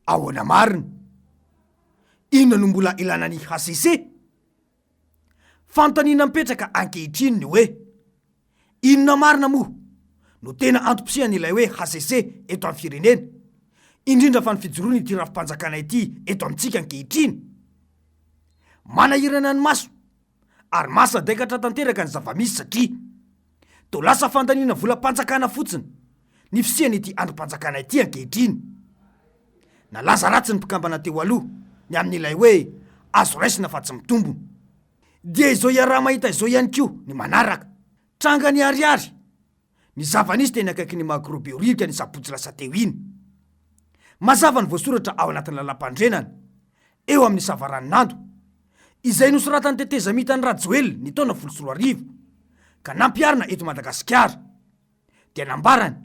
ahoana marina? Inona no mbola ilana ny HCC? Fanontaniana mipetraka ankehitriny ny hoe inona marina moa no tena antom-pisihan'ilay hoe HCC eto amin'ny firenena, indrindra fa ny fijoroany ity rafim-panjakana ity eto amintsika ankehitriny. Manahirana ny maso ary masadakatra tanteraka ny zava-misy satria toa lasa fandaniana volam-panjakana fotsiny ny fisiany ity androm-panjakana ity ankehitriny. Nalaza ratsy ny mpikambana teo aloha ny amin'ilay hoe azo raisina fa tsy mitombony. Dia izao iaraha mahita izao ihany koa ny manaraka tranga ny ariary ny zava-nisy teny akaiky ny makrobeorika ny sabotsy lasa teo iny. Mazava ny voasoratra ao anatin'ny lalam-pandrenana eo amin'ny savaranon'ando izay nosoratany teteza mitany Rajoelina ny taona 2010 ka nampiarina eto Madagasikara, dia nambarany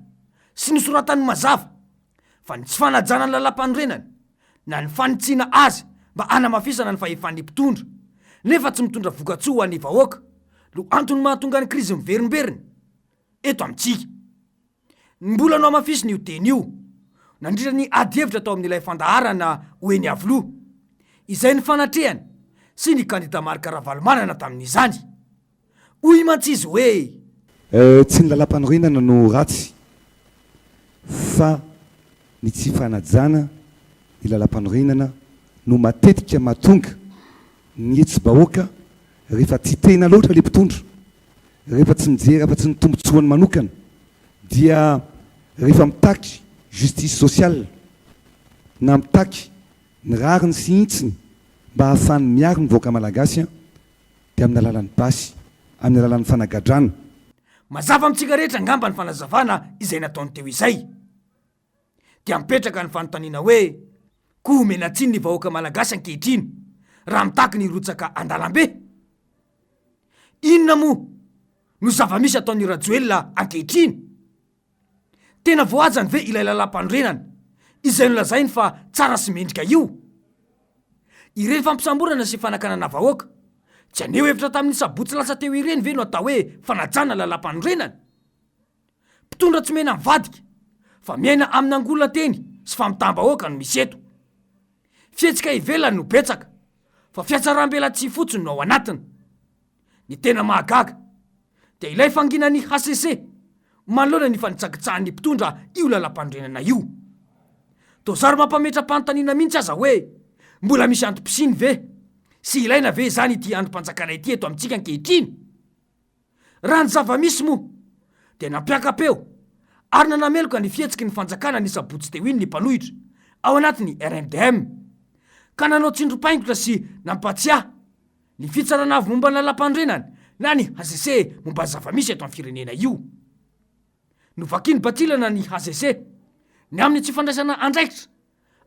sy nosoratany mazava fa ny tsy fanajana ny lalam-pandrenana na ny fanitsiana azy mba hanamafisana ny fahefan'ny mpitondra nefa tsy mitondra vokatsoa ho an'ny vahoaka no antony mahatonga ny krizy miverimberina eto amintsika. Mbola no amafisy ny io teny io nandritra ny ady-hevitra tao amin'ilay fandaharana hoeny avoloha izay ny fanatrehany sy ny kandida Marc Ravalomanana tamin'izany. Hoy mantsy izy hoe tsy ny lalam-panorenana no ratsy fa ny tsy fanajana ny lalam-panorenana no matetika mahatonga ny etsy-bahoaka rehefa tsy tena loatra le mpitondra, rehefa tsy mijery afa-tsy ny tombotsoany manokana, dia rehefa mitaky justice sociale na mitaky ny rariny sy intsiny mba hahafany miaro ny vahoaka malagasy dia amin'ny alalan'ny basy, amin'ny alalan'ny fanagadrana. Mazava amintsika rehetra ngamba ny fanazavana izay nataony teo izay, dia mipetraka ny fanontaniana hoe koa omena tsiny ny vahoaka malagasy ankehitriny raha mitaky ny rotsaka andalam-be? Inona moa no zava-misy ataon'ny Rajoelina ankehitriny? Tena voajany ve ilay lalam-pandrenana izay nolazainy fa tsara sy mendrika io? Ireny fampisamborana sy fanakanana vahoaka tsy aneo hevitra tamin'ny sabotsy lasa teo ireny ve no atao hoe fanajana lalam-pandrenana? Mpitondra tsy mena mivadika fa miaina amin'ny angolona teny sy famitam-bahoaka no misy eto. Fietsika ivelany no betsaka fa fiatsaram-bela tsy fotsiny no ao anatiny. Ny tena mahagaga dia ilay fanginan'ny HCC manoloana ny fanitsakitsahan'ny mpitondra io lalam-pandrenana io. Tozary mampametra-panontaniana mihitsy aza hoe mbola misy antom-pisiny ve sy ilaina ve zany ity androm-panjakana ity eto amintsika ankehitriny? Raha ny zava-misy moa dia nampiakapeo ary nanameloka ny fihetsiky ny fanjakana ny sabotsy teo iny ny mpanohitra ao anatin'ny RMDM ka nanao tsindrom-paingotra sy nampatsiahy ny fitsarana avy momba ny lalam-pandrenana na ny HCC momba zava-misy eto amin'ny firenena io. Novakiny batilana ny HCC ny amin'ny tsy fandraisana andraikitra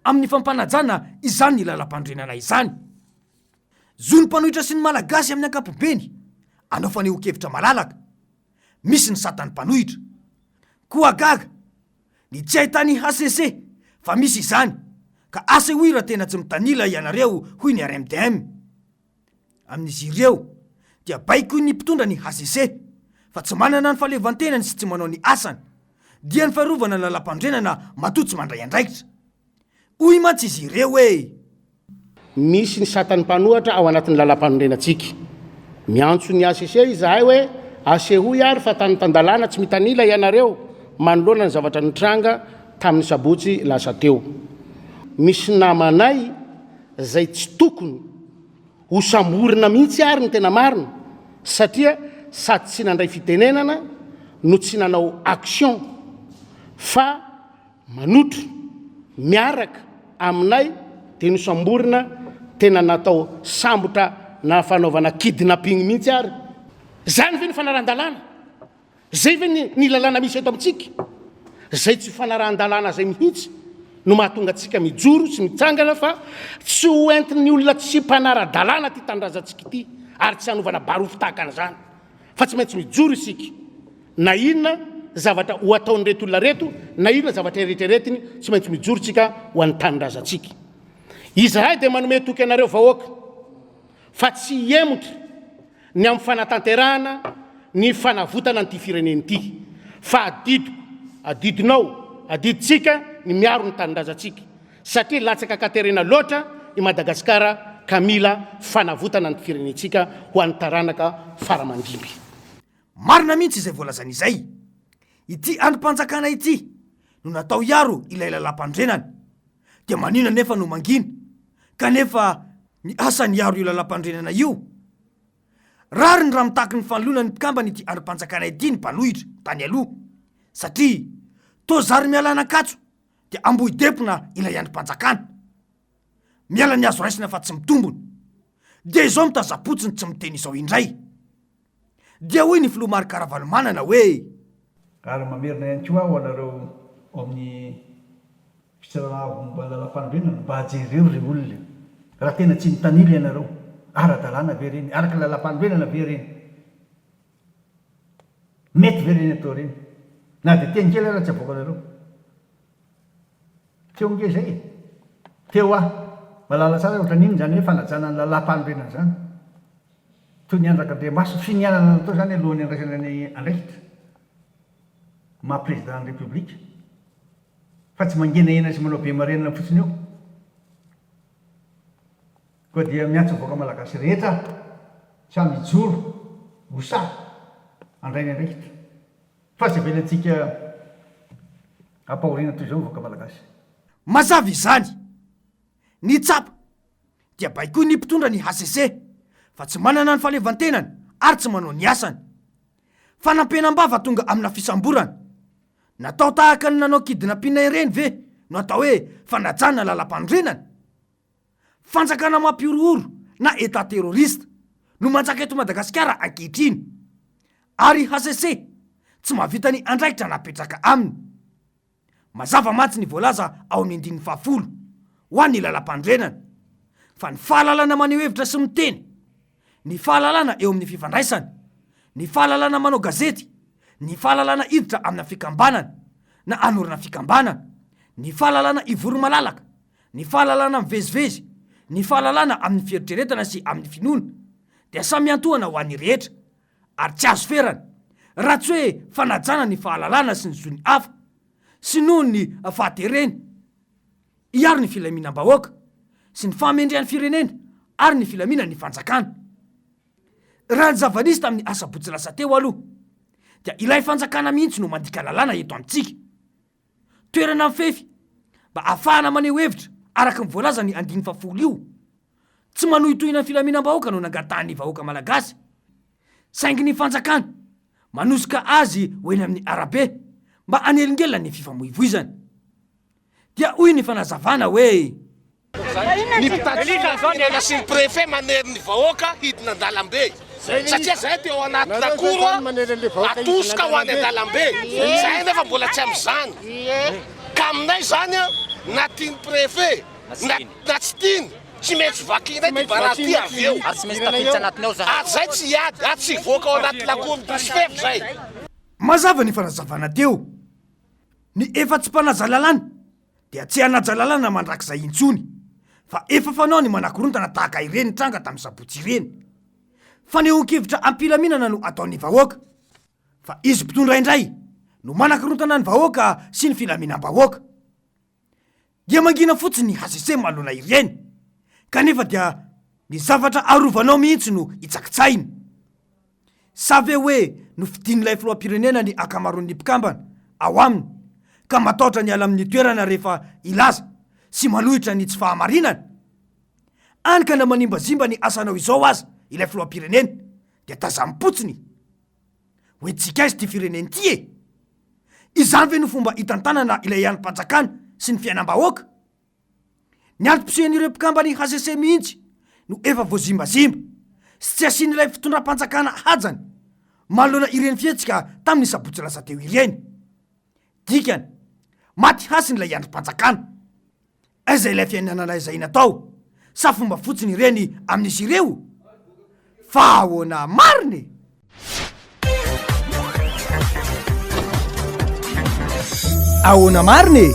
amin'ny fampanajana izany ny lalam-pandrenana izany. Zo ny mpanohitra sy ny malagasy amin'ny ankapobeny anao faneho-kevitra malalaka, misy ny satany mpanohitra koa gaga ny tsy ahitany HCC fa misy izany ka asa hoy raha tena tsy mitanila ianareo hoy ny RMDM. Amin'izy ireo dia baiko ny mpitondra ny HCC fa tsy manana ny fahaleovantenany sy tsy manao ny asany dia ny faharovana ny lalam-pandrenana matoa tsy mandray andraikitra. Hoy mantsy izy ireo hoe misy ny satany mpanohatra ao anatin'ny lalam-panorenantsika. Miantso ny HCC izahay hoe asehoy ary fa tany tandalana tsy mitanila ianareo manoloana ny zavatra nitranga tamin'ny sabotsy lasa teo. Misy namanay zay tsy tokony ho samborina mihitsy ary ny tena marina satria sady tsy nandray fitenenana no tsy nanao action fa manotra miaraka aminay dia nosamborina tena natao sambotra na fanaovana kidnapping mihitsy ary. Zany ve ny fanarahan-dalàna? Zay ve ny lalàna misy eto amintsika? Zay tsy fanarahan-dalàna zay mihitsy no mahatonga atsika mijoro sy mitsangana fa tsy ho entiny olona tsy mpanara-dalàna ty tandrazantsika ity ary tsy hanovana barofo tahaka an'izany fa tsy maintsy mijoro isika. Na inona zavatra ho ataon'ny reto olona reto, na inona zavatra eretreretiny, tsy maintsy mijoro tsika ho an'ny tanindrazantsika. Izahay dia manome toky anareo vahoaka fa tsy emotra ny amin'ny fanatanterahana ny fanavotana an'ity fireneny ity fa adidinao, adiditsika ny miaro ny tanindrazantsika satria latsaka katerina loatra i Madagasikara ka mila fanavotana ny firenentsika ho an'ny taranaka faramandimby. Marina mihitsy izay voalazan'izay. Ity androm-panjakana ity no natao iaro ilay lalam-pandrenana, dia manina nefa no mangina kanefa ny asany iaro io lalam-pandrenana io. Rary ny raha mitaky ny fanoloana ny mpikambana ity androm-panjakana ity ny mpanohitra tany aloha, satria to zary mialana katso dia ambohy depona ilay androm-panjakana. Miala ny azo raisina fa tsy mitombony, dia izao mitazapotsiny tsy miteny izao indray. Dia hoy ny Filomary Karavalomanana hoe ary mamerina ihany koa ho anareo ao amin'ny fisarahana lalam-pandrenana mba hajereo re olona raha tena tsy mitanily ianareo ara-dalàna ve reny, araka lalam-pandrenana ve reny, mety ve reny atao reny, na dia teny kely raha tsy avoaka anareo. Teo nge zay teo malala tsara ohatra n'iny zany hoe fanajana ny lalam-pandrenana zany toy ny Andrak'Andriamaso finianana natao zany alohan'ny andraisana ny andraikitra maha-président république fa tsy mangenahena sy manao be marenana fotsiny eo. Koa dia miantso voaka malagasy rehetra samy joro hosa andray ny andraikitra fa tsy avelantsika ampahoriana toy izao voaka malagasy. mazava izany. Ny tsapa dia baikoy ny mpitondra ny HCC fa tsy manana ny falevantenany ary tsy manao ny asany. Fanampenam-bava tonga amina fisamborana. Natao tahaka ny nanao kidnapina ireny ve no atao hoe fanajana lalam-pandrenana. Fanjakana mampiorohoro na état terroriste no manjaka eto Madagasikara ankehitriny, ary HCC tsy mahavita ny andraikitra napetraka aminy. Mazava matsy ny voalaza ao amin'ny 10% ho an'ny lalam-pandrenana, fa ny fahalalana maneho hevitra sy miteny, ny fahalalana eo amin'ny fifandraisana, ny fahalalana manao gazety, ny fahalalana iditra amina fikambanana na anorina fikambanana, ny fahalalana ivory malalaka, ny fahalalana mivezivezy, ny fahalalana amin'ny fieritreretana sy amin'ny finoana, dia samy antohana ho an'ny rehetra ary tsy azo ferana raha tsy hoe fanajana ny fahalalana sy ny zony hafa sy noho ny fahatereny, iaro ny filaminam-bahoaka sy ny fahamendrehan'ny firenena ary ny filamina ny fanjakana. Raha ny zavanisy tamin'ny asabotsy lasa teo aloha dia ilay fanjakana mihitsy no mandika lalàna eto amintsika. Toerana mifefy mba ahafahana maneho hevitra araka ny voalaza ny 10% io, tsy manohitohina ny filaminam-bahoaka no nangatahany vahoaka malagasy, saingy ny fanjakana manosika azy ho eny amin'ny arabe mba anelingelina ny fifamoivoizana. Dia hoy ny fanazavana hoe ny mpitadrika zao ny sy ny préfet manery ny vahoaka hidina an-dalambe satria zay teo anaty lakoro atosoka ho any an-dalambe, zay nefa mbola tsy am'izany. Ka aminay zany na tiany préfet na tsy tiany tsy maintsy vakina ty baraty avy eo ary zay tsy hiady ary tsy voaka ao anaty lakoro disfefy zay. mazava ny fanazavana teo. Ny efa tsy mpanaja lalàna dia tsy hanaja lalàna mandrakizay intsony, fa efa fanao ny manakorontana tahaka ireny tranga tamin'ny sabotsy ireny. Fanehoan-kevitra ampilaminana no ataon'ny vahoaka, fa izy mpitondra indray no manakorontana ny vahoaka sy ny filaminam-bahoaka. Dia mangina fotsiny ny HCC malona ireny, kanefa dia ny zavatra arovanao mihitsy no itsakitsainy. Sa ve hoe no fidin'ilay filoham-pirenena ny akamaroan'ny mpikambana ao aminy ka matahotra ny ala amin'ny toerana rehefa ilaza sy manohitra ny tsy fahamarinana? Any ka na manimbazimba ny asanao izao aza ilay filoham-pirenena dia tazampotsiny hoe tsika izy ty fireneny ty e. Izany ve no fomba hitantanana ilay androm-panjakana sy ny fiainam-bahoaka? Ny androm-pisehan'ireo mpikambany HCC mihitsy no efa voazimbazimba sy tsy asian'ilay fitondram-panjakana hajany malona ireny fihetsika tamin'ny sabotsy lasa teo ireny. Dikany maty hasiny ilay androm-panjakana. Aiza ilay fiainanana izay natao? Sa fomba fotsiny ireny amin'izy ireo? Fa ahoana mariny? Ahoana mariny?